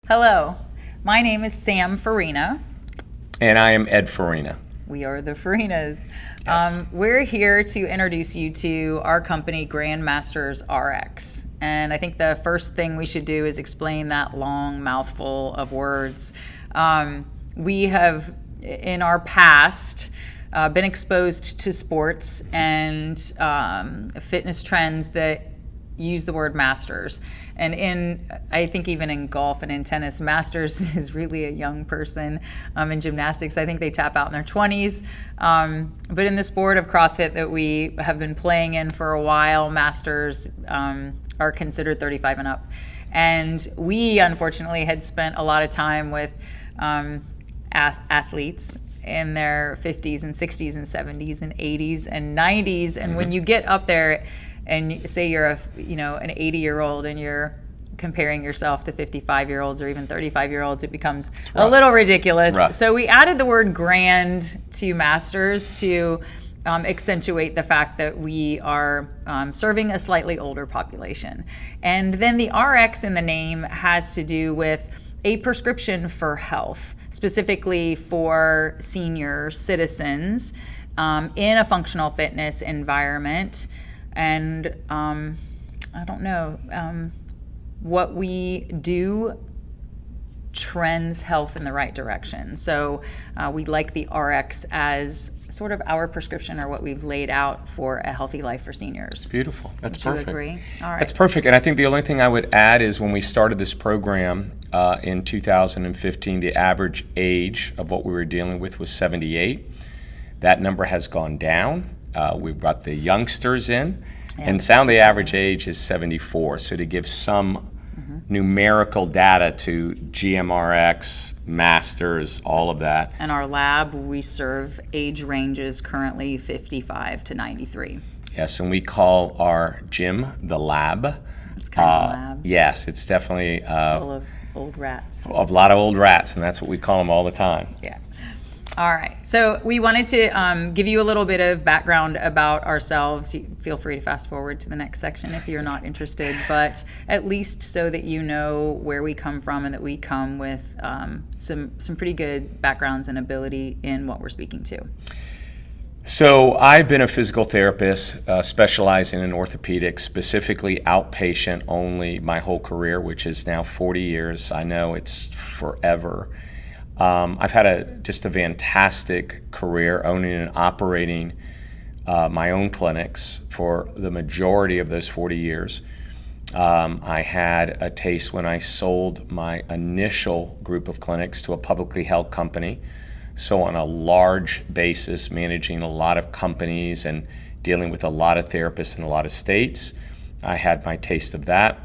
Hello, my name is Sam Farina. And I am Ed Farina. We are the Farinas. Yes. We're here to introduce you to our company, Grandmastersrx. And I think the first thing we should do is explain that long mouthful of words. We have, in our past, been exposed to sports and fitness trends that use the word masters. And I think even in golf and in tennis, masters is really a young person. In gymnastics, I think they tap out in their 20s. But in the sport of CrossFit that we have been playing in for a while, masters are considered 35 and up. And we, unfortunately, had spent a lot of time with athletes in their 50s and 60s and 70s and 80s and 90s. And when you get up there, and say you're an 80-year-old and you're comparing yourself to 55-year-olds or even 35-year-olds, it becomes a little ridiculous. Rough. So we added the word grand to masters to accentuate the fact that we are serving a slightly older population. And then the RX in the name has to do with a prescription for health, specifically for senior citizens in a functional fitness environment. And I don't know, what we do trends health in the right direction. So we like the RX as sort of our prescription or what we've laid out for a healthy life for seniors. Beautiful. That's Would you perfect. agree? All right. That's perfect. And I think the only thing I would add is when we started this program in 2015, the average age of what we were dealing with was 78. That number has gone down. We've got the youngsters in, and now the average age is 74. So to give some numerical data to GMRX, Masters, all of that. In our lab, we serve age ranges currently 55 to 93. Yes, and we call our gym the lab. It's kind of a lab. Yes, it's definitely Full of old rats. a lot of old rats, and that's what we call them all the time. Yeah. All right. So we wanted to give you a little bit of background about ourselves. Feel free to fast forward to the next section if you're not interested, but at least so that you know where we come from and that we come with some pretty good backgrounds and ability in what we're speaking to. So I've been a physical therapist specializing in orthopedics, specifically outpatient only my whole career, which is now 40 years. I know it's forever. I've had just a fantastic career owning and operating my own clinics for the majority of those 40 years. I had a taste when I sold my initial group of clinics to a publicly held company. So on a large basis, managing a lot of companies and dealing with a lot of therapists in a lot of states, I had my taste of that.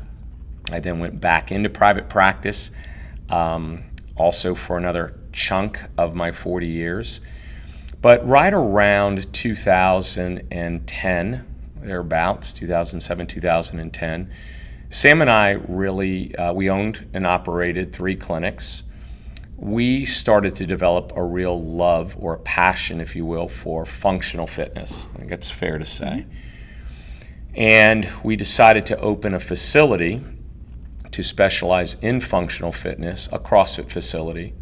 I then went back into private practice. Also for another chunk of my 40 years. But right around 2010, thereabouts, 2007, 2010, Sam and I really, we owned and operated 3 clinics. We started to develop a real love or a passion, if you will, for functional fitness. I think that's fair to say. And we decided to open a facility to specialize in functional fitness, a CrossFit facility.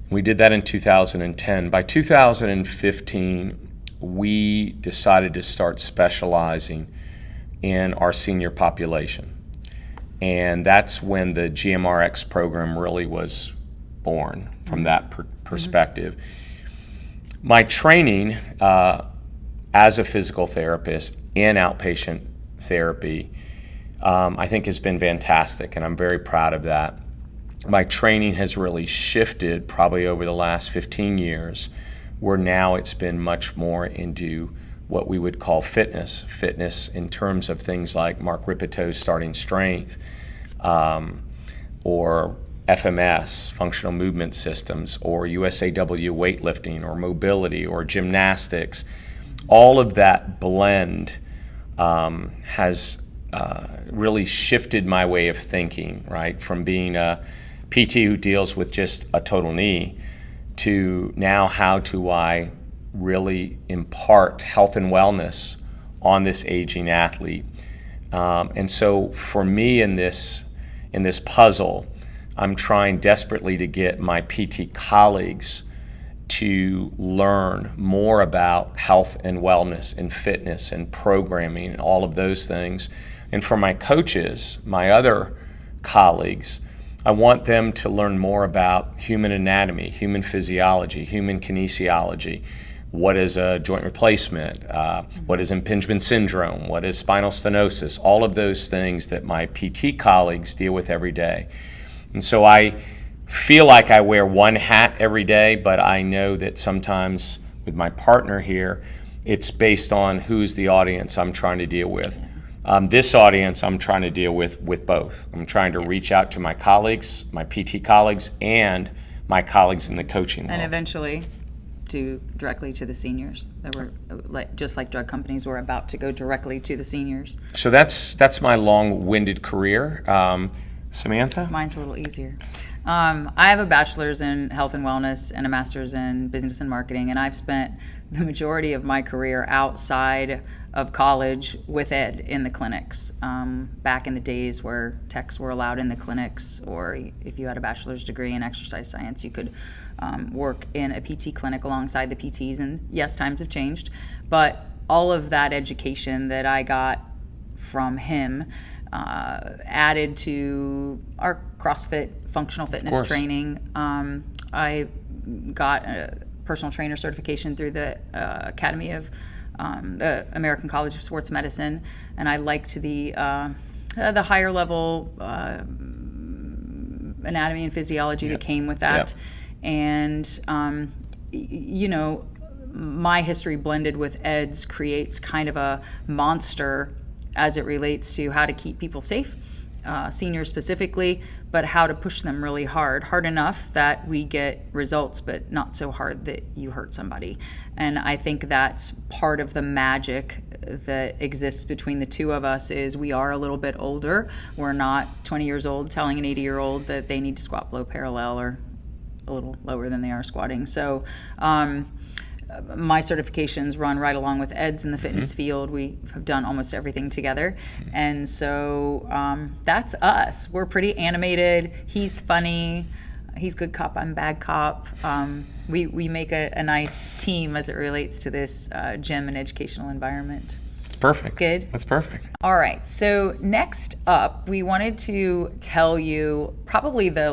We did that in 2010. By 2015, we decided to start specializing in our senior population. And that's when the GMRX program really was born from that perspective. My training as a physical therapist in outpatient therapy I think has been fantastic, and I'm very proud of that. My training has really shifted probably over the last 15 years, where now it's been much more into what we would call fitness in terms of things like Mark Ripetoe's starting strength, or FMS, functional movement systems, or USAW weightlifting, or mobility, or gymnastics. All of that blend has really shifted my way of thinking, right? From being a PT who deals with just a total knee to now how do I really impart health and wellness on this aging athlete. And so for me in this puzzle, I'm trying desperately to get my PT colleagues to learn more about health and wellness and fitness and programming and all of those things. And for my coaches, my other colleagues, I want them to learn more about human anatomy, human physiology, human kinesiology. What is a joint replacement? What is impingement syndrome? What is spinal stenosis? All of those things that my PT colleagues deal with every day. And so I feel like I wear one hat every day, but I know that sometimes with my partner here, it's based on who's the audience I'm trying to deal with. This audience I'm trying to deal with both. I'm trying to reach out to my colleagues, my PT colleagues, and my colleagues in the coaching world. And eventually to directly to the seniors. That were just like drug companies were about to go directly to the seniors. So that's my long-winded career. Samantha? Mine's a little easier. I have a bachelor's in health and wellness and a master's in business and marketing, and I've spent the majority of my career outside of college with Ed in the clinics. Back in the days where techs were allowed in the clinics, or if you had a bachelor's degree in exercise science, you could work in a PT clinic alongside the PTs. And yes, times have changed, but all of that education that I got from him added to our CrossFit functional fitness training. I got a personal trainer certification through the Academy of the American College of Sports Medicine, and I liked the higher level anatomy and physiology that came with that. And my history blended with Ed's creates kind of a monster as it relates to how to keep people safe, seniors specifically, but how to push them really hard enough that we get results, but not so hard that you hurt somebody. And I think that's part of the magic that exists between the two of us is we are a little bit older. We're not 20 years old telling an 80-year-old that they need to squat below parallel or a little lower than they are squatting. So my certifications run right along with Ed's in the fitness field. We have done almost everything together. And so that's us. We're pretty animated. He's funny. He's good cop, I'm bad cop. We make a nice team as it relates to this gym and educational environment. Perfect. Good. That's perfect. All right. So next up, we wanted to tell you probably the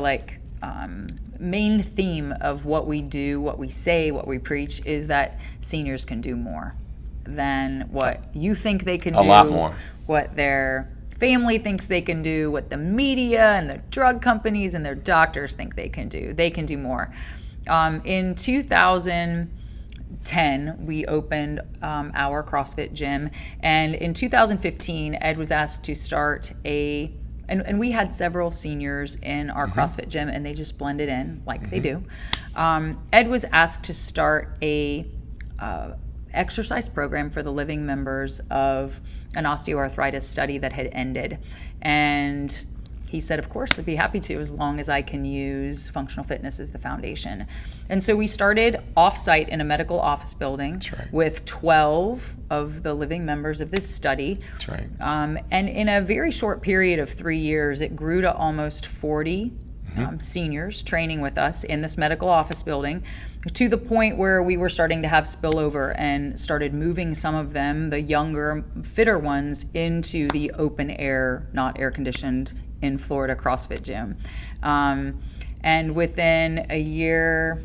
main theme of what we do, what we say, what we preach is that seniors can do more than what you think they can do. A lot more. What their family thinks they can do, what the media and the drug companies and their doctors think they can do. They can do more. In 2010, we opened our CrossFit gym, and in 2015, Ed was asked to start and we had several seniors in our CrossFit gym, and they just blended in like they do. Ed was asked to start a exercise program for the living members of an osteoarthritis study that had ended. And he said, of course, I'd be happy to, as long as I can use functional fitness as the foundation. And so we started off-site in a medical office building with 12 of the living members of this study. That's right. And in a very short period of 3 years, it grew to almost 40 seniors training with us in this medical office building, to the point where we were starting to have spillover and started moving some of them, the younger, fitter ones, into the open air, not air-conditioned, in Florida CrossFit gym. And within a year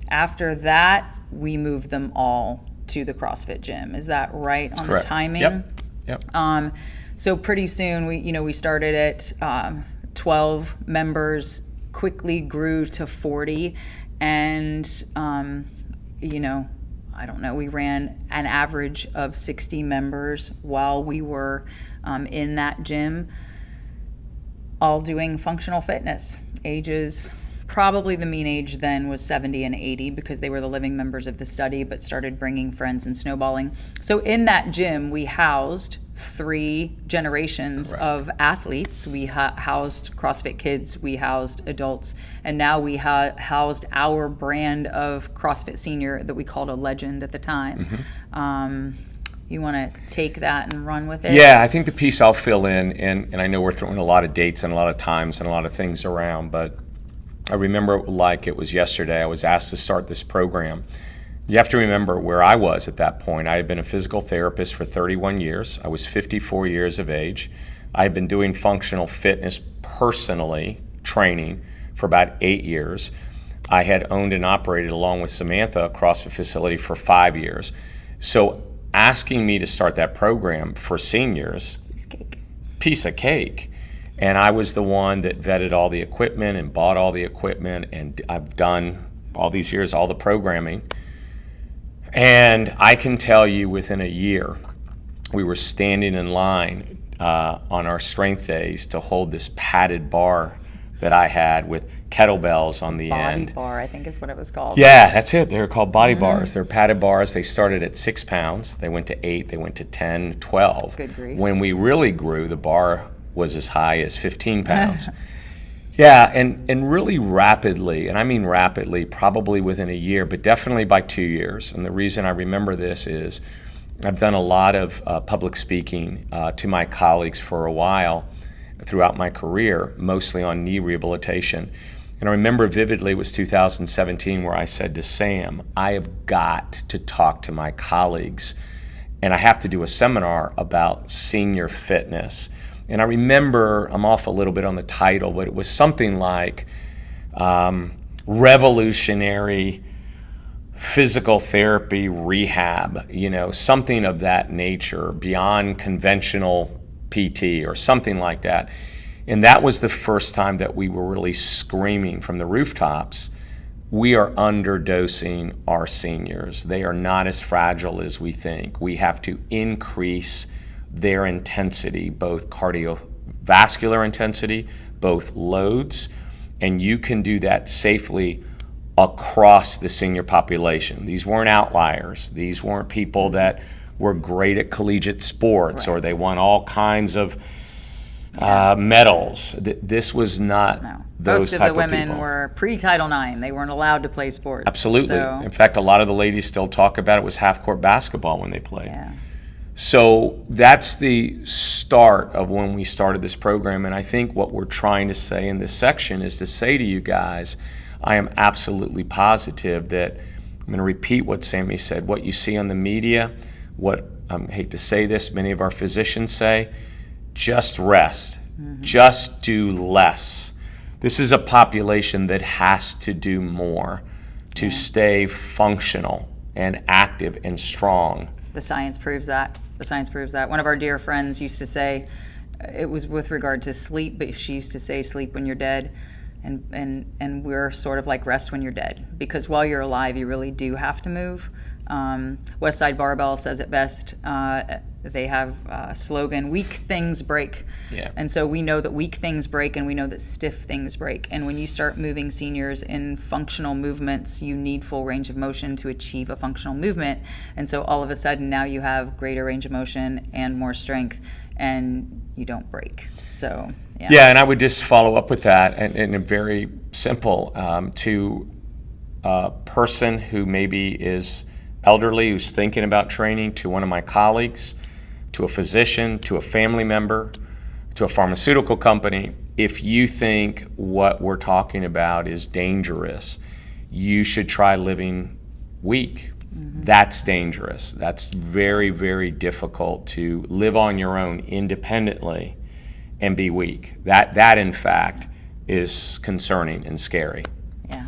after that, we moved them all to the CrossFit gym. Is that right? That's on correct. The timing? Yep. So pretty soon we started at 12 members, quickly grew to 40, and I don't know, we ran an average of 60 members while we were in that gym, all doing functional fitness. Ages, probably the mean age then was 70 and 80 because they were the living members of the study, but started bringing friends and snowballing. So in that gym, we housed 3 generations of athletes. We housed CrossFit kids, we housed adults, and now we housed our brand of CrossFit senior that we called a legend at the time. you want to take that and run with it? Yeah, I think the piece I'll fill in, and I know we're throwing a lot of dates and a lot of times and a lot of things around, but I remember like it was yesterday, I was asked to start this program. You have to remember where I was at that point. I had been a physical therapist for 31 years. I was 54 years of age. I had been doing functional fitness personally, training, for about 8 years. I had owned and operated, along with Samantha, a CrossFit facility for 5 years. So asking me to start that program for seniors, piece of cake. And I was the one that vetted all the equipment and bought all the equipment, and I've done all these years all the programming. And I can tell you within a year, we were standing in line on our strength days to hold this padded bar that I had with kettlebells on the end. Body bar, I think is what it was called. Yeah, that's it. They're called body bars. They're padded bars. They started at 6 pounds. They went to 8. They went to 10, 12. Good grief. When we really grew, the bar was as high as 15 pounds. Yeah, and really rapidly, and I mean rapidly, probably within a year, but definitely by 2 years. And the reason I remember this is I've done a lot of public speaking to my colleagues for a while throughout my career, mostly on knee rehabilitation. And I remember vividly, it was 2017 where I said to Sam, I have got to talk to my colleagues, and I have to do a seminar about senior fitness. And I remember, I'm off a little bit on the title, but it was something like revolutionary physical therapy rehab, something of that nature, beyond conventional PT or something like that. And that was the first time that we were really screaming from the rooftops, we are underdosing our seniors. They are not as fragile as we think. We have to increase their intensity, both cardiovascular intensity, both loads, and you can do that safely across the senior population. These weren't outliers. These weren't people that were great at collegiate sports, right, or they won all kinds of medals. This was not those Most type of the of women people. were pre-Title IX. They weren't allowed to play sports. Absolutely. So, in fact, a lot of the ladies still talk about it was half-court basketball when they played. yeah. So that's the start of when we started this program. And I think what we're trying to say in this section is to say to you guys, I am absolutely positive that, I'm going to repeat what Sammy said, what you see on the media, what, I hate to say this, many of our physicians say, just rest, just do less. This is a population that has to do more to stay functional and active and strong. The science proves that. The science proves that. One of our dear friends used to say, it was with regard to sleep, but she used to say, sleep when you're dead. And we're sort of like rest when you're dead, because while you're alive, you really do have to move. Westside Barbell says it best. They have a slogan, weak things break. Yeah. And so we know that weak things break, and we know that stiff things break. And when you start moving seniors in functional movements, you need full range of motion to achieve a functional movement. And so all of a sudden now you have greater range of motion and more strength, and you don't break. So, yeah. Yeah, and I would just follow up with that, and a very simple, to a person who maybe is elderly, who's thinking about training, to one of my colleagues, to a physician, to a family member, to a pharmaceutical company. If you think what we're talking about is dangerous, you should try living weak. That's dangerous. That's very, very difficult to live on your own independently and be weak. That in fact is concerning and scary. Yeah.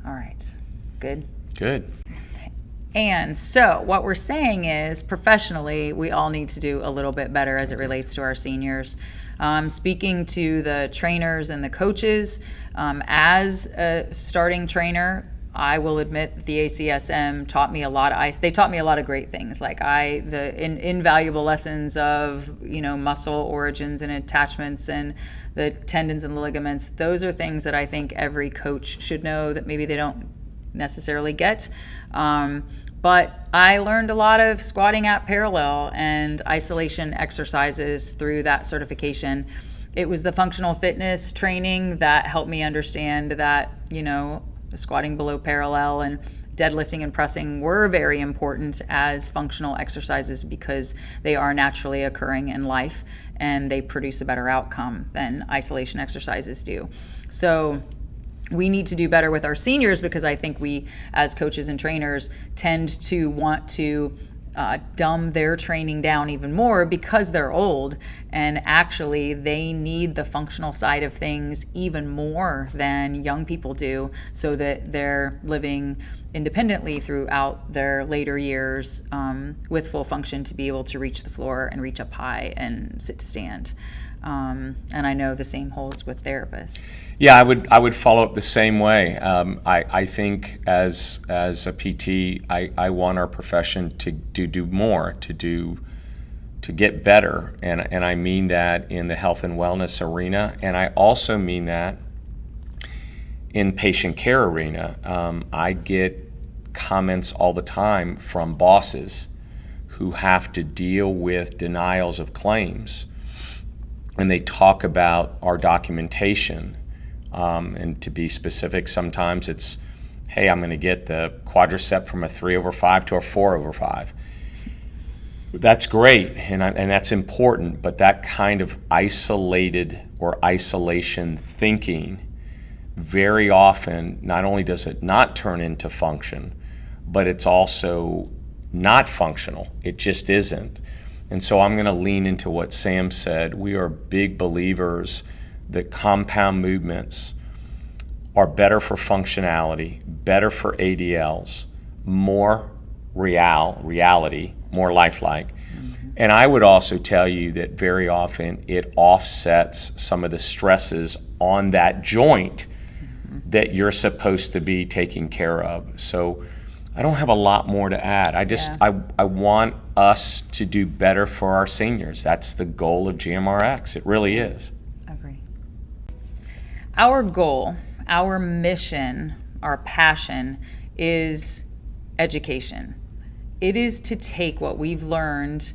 All right. Good. Good. And so what we're saying is, professionally, we all need to do a little bit better as it relates to our seniors. Speaking to the trainers and the coaches, as a starting trainer, I will admit the ACSM taught me a lot. They taught me a lot of great things, like the invaluable lessons of muscle origins and attachments and the tendons and ligaments. Those are things that I think every coach should know that maybe they don't necessarily get. But I learned a lot of squatting at parallel and isolation exercises through that certification. It was the functional fitness training that helped me understand that, squatting below parallel and deadlifting and pressing were very important as functional exercises because they are naturally occurring in life and they produce a better outcome than isolation exercises do. So we need to do better with our seniors because I think we, as coaches and trainers, tend to want to dumb their training down even more because they're old, and actually they need the functional side of things even more than young people do so that they're living independently throughout their later years with full function to be able to reach the floor and reach up high and sit to stand. And I know the same holds with therapists. Yeah, I would follow up the same way. I think as a PT, I want our profession to do more, to get better, and I mean that in the health and wellness arena, and I also mean that in patient care arena. I get comments all the time from bosses who have to deal with denials of claims. And they talk about our documentation. And to be specific, sometimes it's, hey, I'm going to get the quadricep from a 3/5 to a 4/5. That's great, and that's important, but that kind of isolated or isolation thinking, very often, not only does it not turn into function, but it's also not functional. It just isn't. And so I'm going to lean into what Sam said. We are big believers that compound movements are better for functionality, better for ADLs, more reality, more lifelike. Mm-hmm. And I would also tell you that very often it offsets some of the stresses on that joint that you're supposed to be taking care of. So I don't have a lot more to add. I want us to do better for our seniors. That's the goal of GMRX. It really is. Agree. Our goal, our mission, our passion is education. It is to take what we've learned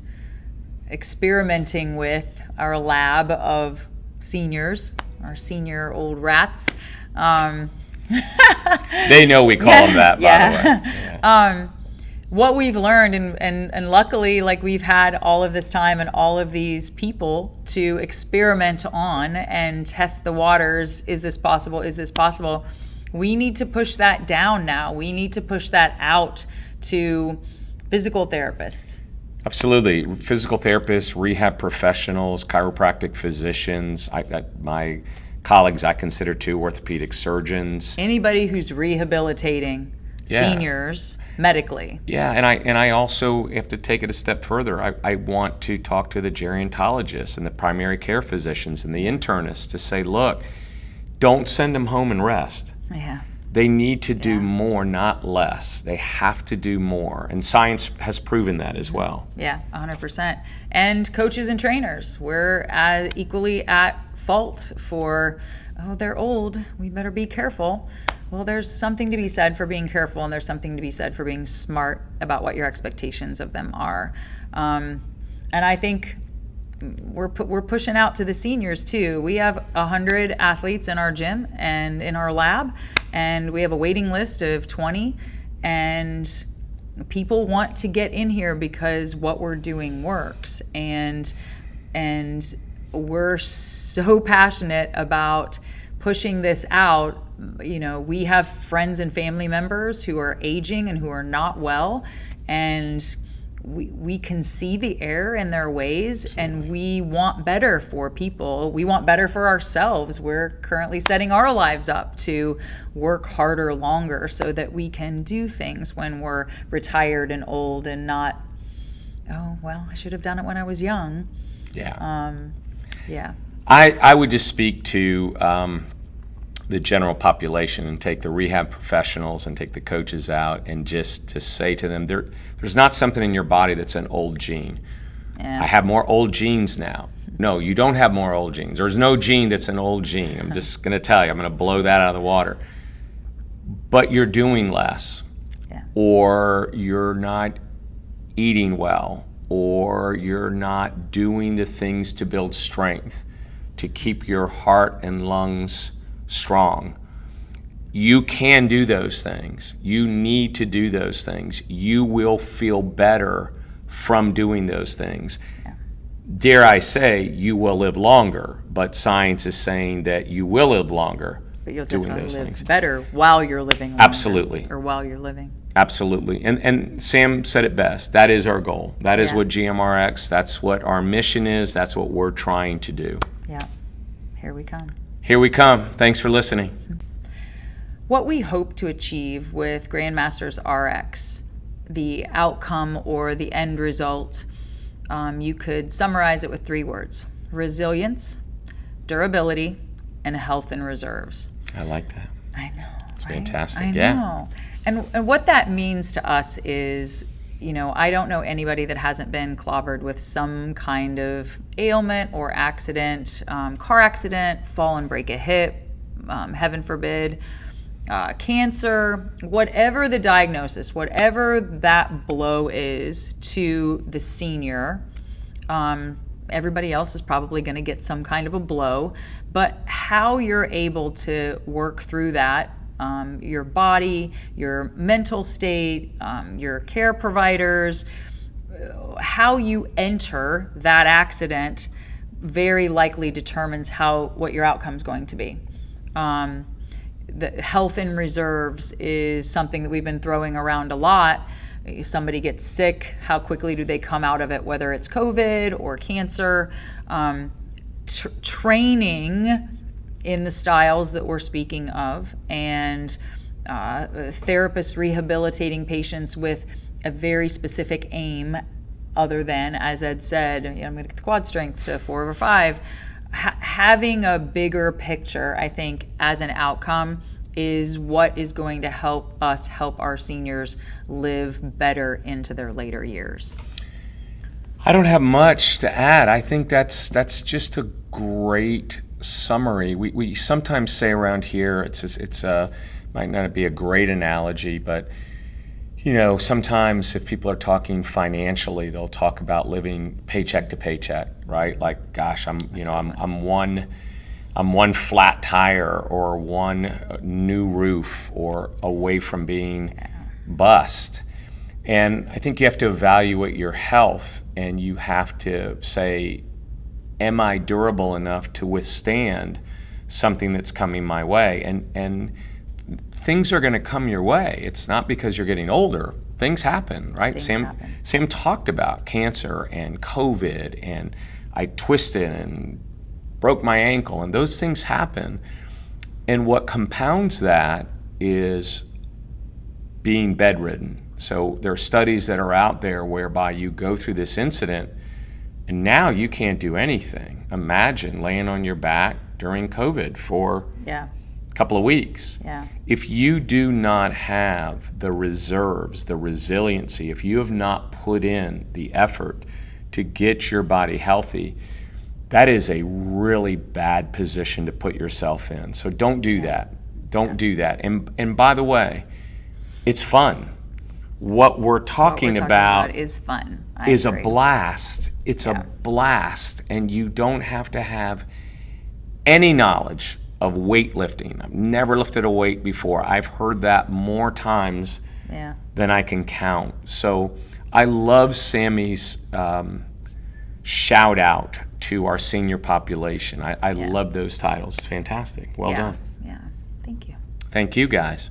experimenting with our lab of seniors, our senior old rats. They know we call them that, by the way. Yeah. What we've learned, and luckily, like, we've had all of this time and all of these people to experiment on and test the waters. Is this possible? Is this possible? We need to push that down now. We need to push that out to physical therapists. Absolutely. Physical therapists, rehab professionals, chiropractic physicians, my colleagues I consider too, orthopedic surgeons. Anybody who's rehabilitating seniors medically. Yeah, and I also have to take it a step further. I want to talk to the gerontologists and the primary care physicians and the internists to say, look, don't send them home and rest. Yeah. They need to do more, not less. They have to do more. And science has proven that as well. Yeah, 100%. And coaches and trainers, we're equally at fault for, oh, they're old, we better be careful. Well, there's something to be said for being careful, and there's something to be said for being smart about what your expectations of them are. And I think we're pushing out to the seniors too. We have 100 athletes in our gym and in our lab, and we have a waiting list of 20, and people want to get in here because what we're doing works, and we're so passionate about pushing this out. You know, we have friends and family members who are aging and who are not well, and we can see the error in their ways. Absolutely. And we want better for people. We want better for ourselves. We're currently setting our lives up to work harder longer so that we can do things when we're retired and old and not, oh, well, I should have done it when I was young. Yeah. Yeah. I would just speak to the general population and take the rehab professionals and take the coaches out and just to say to them, there's not something in your body that's an old gene. Yeah. I have more old genes now. No, you don't have more old genes. There's no gene that's an old gene. I'm just going to tell you, I'm going to blow that out of the water. But you're doing less, or you're not eating well, or you're not doing the things to build strength, to keep your heart and lungs strong. You can do those things. You need to do those things. You will feel better from doing those things. Yeah. Dare I say, you will live longer, but science is saying that you will live longer But you'll doing definitely those live things. better while you're living longer. Absolutely. Or while you're living. Absolutely. And Sam said it best. That is our goal. That is Yeah. what GMRX, that's what our mission is. That's what we're trying to do. Yeah. Here we come. Here we come. Thanks for listening. What we hope to achieve with Grandmastersrx, the outcome or the end result, you could summarize it with 3 words: resilience, durability, and health in reserves. I like that. I know. It's right? fantastic. I Yeah. know. And what that means to us is, I don't know anybody that hasn't been clobbered with some kind of ailment or accident, car accident, fall and break a hip, heaven forbid, cancer, whatever the diagnosis, whatever that blow is to the senior. Everybody else is probably going to get some kind of a blow, but how you're able to work through that, your body, your mental state, your care providers, how you enter that accident very likely determines what your outcome is going to be. The health in reserves is something that we've been throwing around a lot. Somebody gets sick, how quickly do they come out of it, whether it's COVID or cancer. Training in the styles that we're speaking of, and therapists rehabilitating patients with a very specific aim, other than, as Ed said, I'm going to get the quad strength to 4 over 5. Having a bigger picture, I think, as an outcome is what is going to help us help our seniors live better into their later years. I don't have much to add. I think that's just a great summary. We sometimes say around here, it's might not be a great analogy, but sometimes if people are talking financially, they'll talk about living paycheck to paycheck, right? Like, gosh, I'm one flat tire or one new roof or away from being bust. And I think you have to evaluate your health, and you have to say, am I durable enough to withstand something that's coming my way? And things are going to come your way. It's not because you're getting older. Things happen, right? Sam talked about cancer and COVID, and I twisted and broke my ankle, and those things happen. And what compounds that is being bedridden. So there are studies that are out there whereby you go through this incident and now you can't do anything. Imagine laying on your back during COVID for a couple of weeks. Yeah. If you do not have the reserves, the resiliency, if you have not put in the effort to get your body healthy, that is a really bad position to put yourself in. So don't do that. Don't do that. And by the way, it's fun. What we're talking about is fun. Is a blast. It's a blast, and you don't have to have any knowledge of weightlifting. I've never lifted a weight before. I've heard that more times than I can count. So I love Sammy's shout out to our senior population. I love those titles. It's fantastic. Well done. Yeah. Thank you. Thank you, guys.